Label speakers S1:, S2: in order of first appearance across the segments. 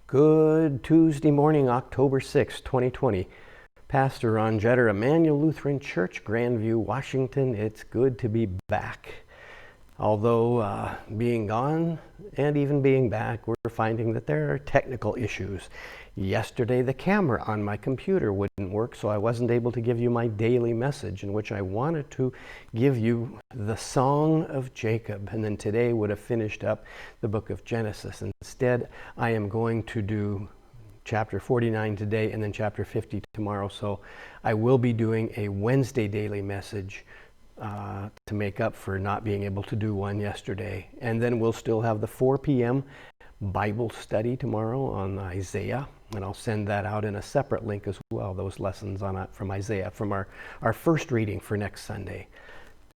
S1: Good Tuesday morning, October 6, 2020. Pastor Ron Jetter, Immanuel Lutheran Church, Grandview, Washington. It's good to be back. Although being gone and even being back, we're finding that there are technical issues. Yesterday, the camera on my computer wouldn't work, so I wasn't able to give you my daily message, in which I wanted to give you the Song of Jacob, and then today would have finished up the book of Genesis. Instead, I am going to do chapter 49 today and then chapter 50 tomorrow, so I will be doing a Wednesday daily message to make up for not being able to do one yesterday. And then we'll still have the 4 p.m. Bible study tomorrow on Isaiah, and I'll send that out in a separate link as well, those lessons on from Isaiah, from our first reading for next Sunday.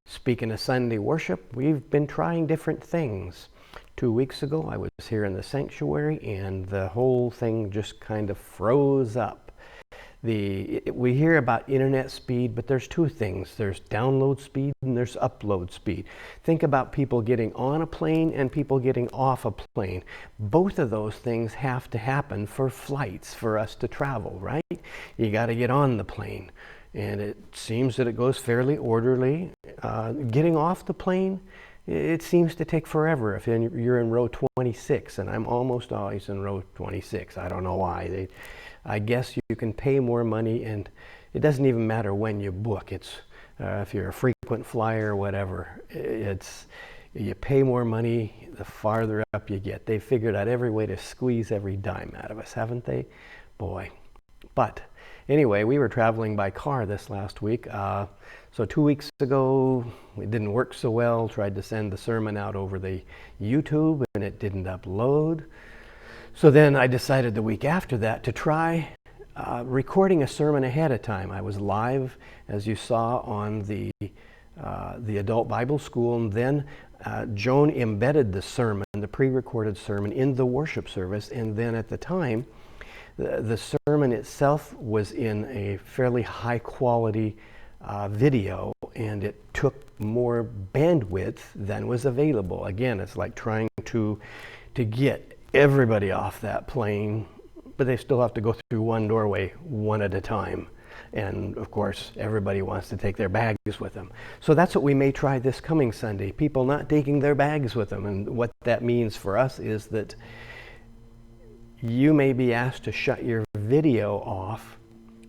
S1: Speaking of Sunday worship, we've been trying different things. 2 weeks ago, I was here in the sanctuary, and the whole thing just kind of froze up. We hear about internet speed, but there's two things. There's download speed and there's upload speed. Think about people getting on a plane and people getting off a plane. Both of those things have to happen for flights, for us to travel, right? You got to get on the plane, and it seems that it goes fairly orderly. Getting off the plane, it seems to take forever if you're in row 26, and I'm almost always in row 26. I don't know why. I guess you can pay more money, and it doesn't even matter when you book. It's if you're a frequent flyer or whatever, you pay more money the farther up you get. They've figured out every way to squeeze every dime out of us, haven't they? Boy. But anyway, we were traveling by car this last week. So 2 weeks ago, it didn't work so well. Tried to send the sermon out over the YouTube, and it didn't upload. So then I decided the week after that to try recording a sermon ahead of time. I was live, as you saw, on the Adult Bible School, and then Joan embedded the sermon, the pre-recorded sermon, in the worship service. And then at the time, the sermon itself was in a fairly high-quality video, and it took more bandwidth than was available. Again, it's like trying to get everybody off that plane, but they still have to go through one doorway, one at a time. And of course, everybody wants to take their bags with them. So that's what we may try this coming Sunday, people not taking their bags with them. And what that means for us is that you may be asked to shut your video off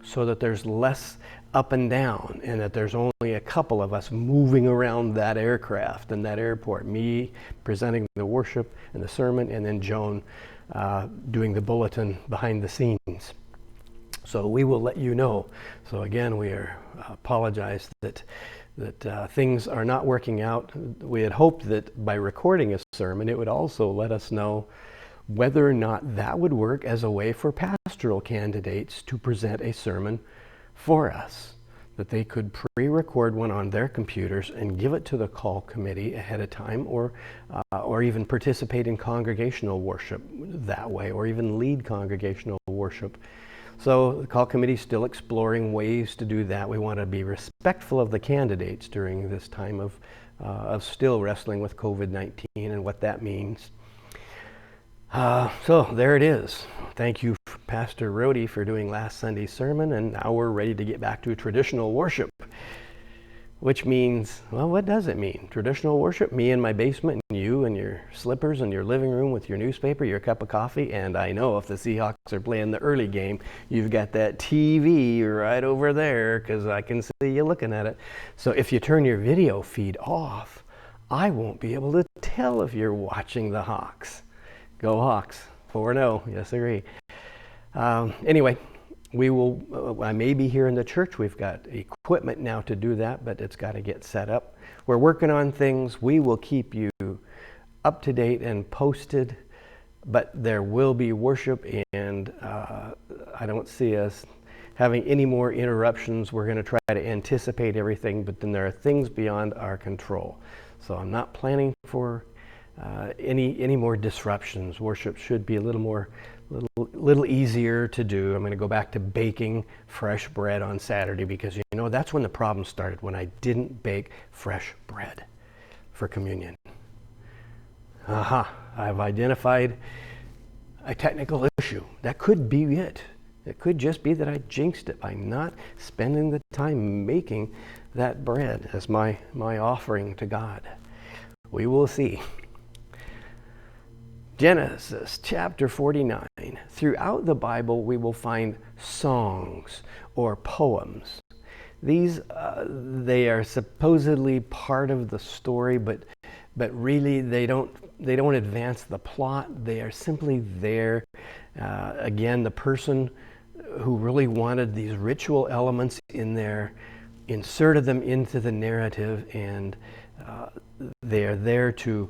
S1: so that there's less up and down, and that there's only a couple of us moving around that aircraft and that airport. Me presenting the worship and the sermon, and then Joan doing the bulletin behind the scenes. So we will let you know. So again, we apologize that things are not working out. We had hoped that by recording a sermon, it would also let us know whether or not that would work as a way for pastoral candidates to present a sermon for us, that they could pre-record one on their computers and give it to the call committee ahead of time, or even participate in congregational worship that way, or even lead congregational worship. So the call committee is still exploring ways to do that. We want to be respectful of the candidates during this time of still wrestling with COVID-19 and what that means. So there it is. Thank you, Pastor Rhodey, for doing last Sunday's sermon, and now we're ready to get back to traditional worship, which means, well, what does it mean? Traditional worship, me in my basement, and you in your slippers in your living room with your newspaper, your cup of coffee, and I know if the Seahawks are playing the early game, you've got that TV right over there, because I can see you looking at it. So if you turn your video feed off, I won't be able to tell if you're watching the Hawks. Go Hawks, 4-0, yes, agree. Anyway, I may be here in the church. We've got equipment now to do that, but it's got to get set up. We're working on things. We will keep you up to date and posted, but there will be worship, and I don't see us having any more interruptions. We're going to try to anticipate everything, but then there are things beyond our control. So I'm not planning for any more disruptions. Worship should be a little easier to do. I'm going to go back to baking fresh bread on Saturday, because that's when the problem started, when I didn't bake fresh bread for communion. I've identified a technical issue. That could be it. It could just be that I jinxed it by not spending the time making that bread as my offering to God. We will see. Genesis chapter 49. Throughout the Bible, we will find songs or poems. These, they are supposedly part of the story, but really they don't advance the plot. They are simply there. Again, the person who really wanted these ritual elements in there inserted them into the narrative, and they are there to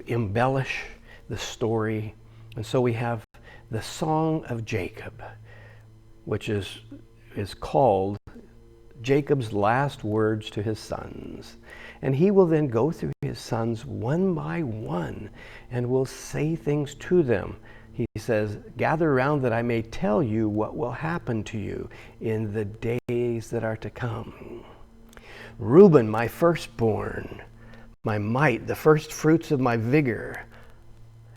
S1: embellish the story. And so we have the Song of Jacob, which is called Jacob's last words to his sons. And he will then go through his sons one by one and will say things to them. He says, gather around that I may tell you what will happen to you in the days that are to come. Reuben, my firstborn, my might, the first fruits of my vigor,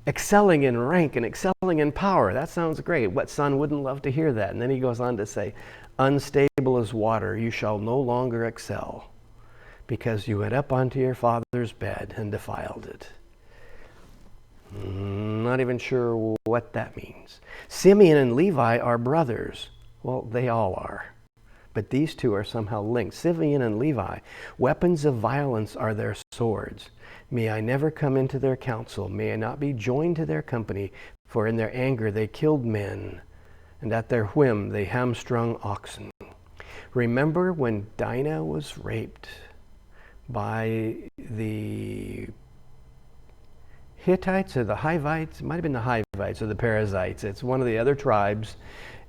S1: excelling in rank and excelling in power. That sounds great. What son wouldn't love to hear that? And then he goes on to say, unstable as water, you shall no longer excel, because you went up onto your father's bed and defiled it. Not even sure what that means. Simeon and Levi are brothers. Well, they all are. But these two are somehow linked. Simeon and Levi, weapons of violence are their swords. May I never come into their counsel. May I not be joined to their company. For in their anger they killed men, and at their whim they hamstrung oxen. Remember when Dinah was raped by the Hittites or the Hivites? It might have been the Hivites or the Perizzites. It's one of the other tribes.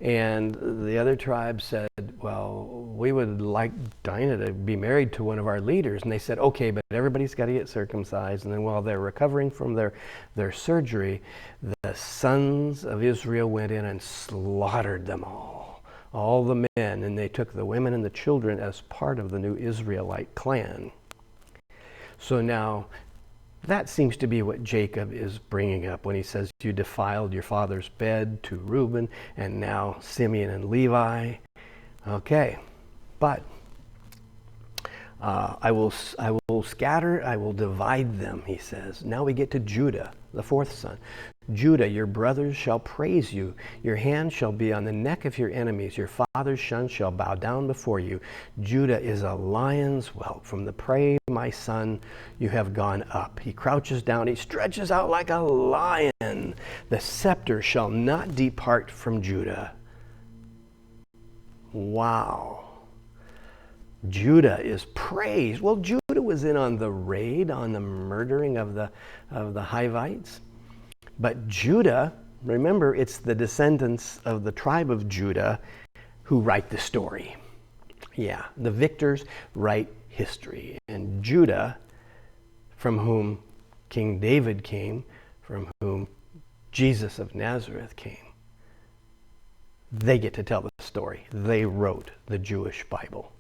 S1: And the other tribe said, well, we would like Dinah to be married to one of our leaders. And they said, okay, but everybody's got to get circumcised. And then while they're recovering from their surgery, the sons of Israel went in and slaughtered them all the men. And they took the women and the children as part of the new Israelite clan. So now, that seems to be what Jacob is bringing up when he says, you defiled your father's bed, to Reuben, and now Simeon and Levi. Okay, but I will scatter, I will divide them, he says. Now we get to Judah, the fourth son. Judah, your brothers shall praise you. Your hand shall be on the neck of your enemies. Your father's son shall bow down before you. Judah is a lion's whelp. From the prey, my son, you have gone up. He crouches down. He stretches out like a lion. The scepter shall not depart from Judah. Wow. Judah is praised. Well, Judah was in on the raid, on the murdering of the Hivites. But Judah, remember, it's the descendants of the tribe of Judah who write the story. Yeah, the victors write history. And Judah, from whom King David came, from whom Jesus of Nazareth came, they get to tell the story. They wrote the Jewish Bible.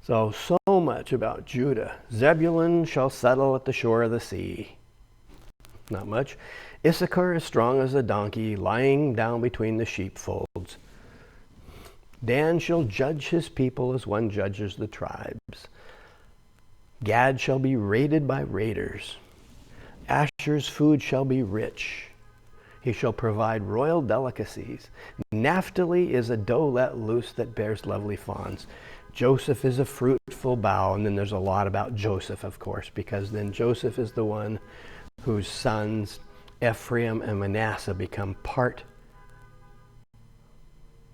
S1: So much about Judah. Zebulun shall settle at the shore of the sea. Not much. Issachar is strong as a donkey, lying down between the sheepfolds. Dan shall judge his people as one judges the tribes. Gad shall be raided by raiders. Asher's food shall be rich. He shall provide royal delicacies. Naphtali is a doe let loose that bears lovely fawns. Joseph is a fruitful bough. And then there's a lot about Joseph, of course, because then Joseph is the one whose sons Ephraim and Manasseh become part.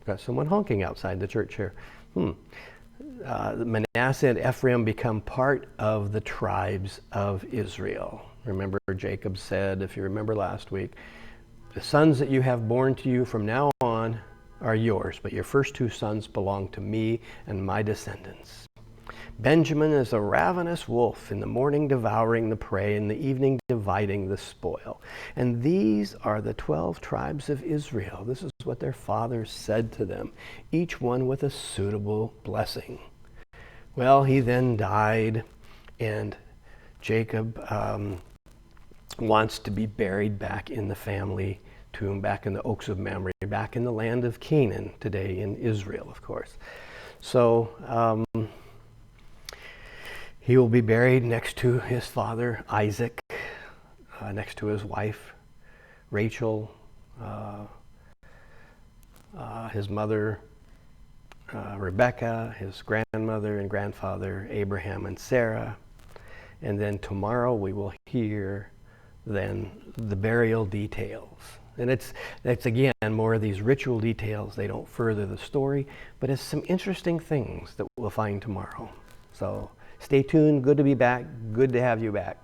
S1: Got someone honking outside the church here. Manasseh and Ephraim become part of the tribes of Israel. Remember, Jacob said, if you remember last week, the sons that you have born to you from now on are yours, but your first two sons belong to me and my descendants. Benjamin is a ravenous wolf, in the morning devouring the prey, in the evening dividing the spoil. And these are the 12 tribes of Israel. This is what their fathers said to them, each one with a suitable blessing. Well, he then died, and Jacob wants to be buried back in the family tomb, back in the Oaks of Mamre, back in the land of Canaan, today in Israel, of course. So he will be buried next to his father, Isaac, next to his wife, Rachel, his mother, Rebecca, his grandmother and grandfather, Abraham and Sarah. And then tomorrow we will hear then the burial details. And it's again more of these ritual details. They don't further the story, but it's some interesting things that we'll find tomorrow. So stay tuned. Good to be back. Good to have you back.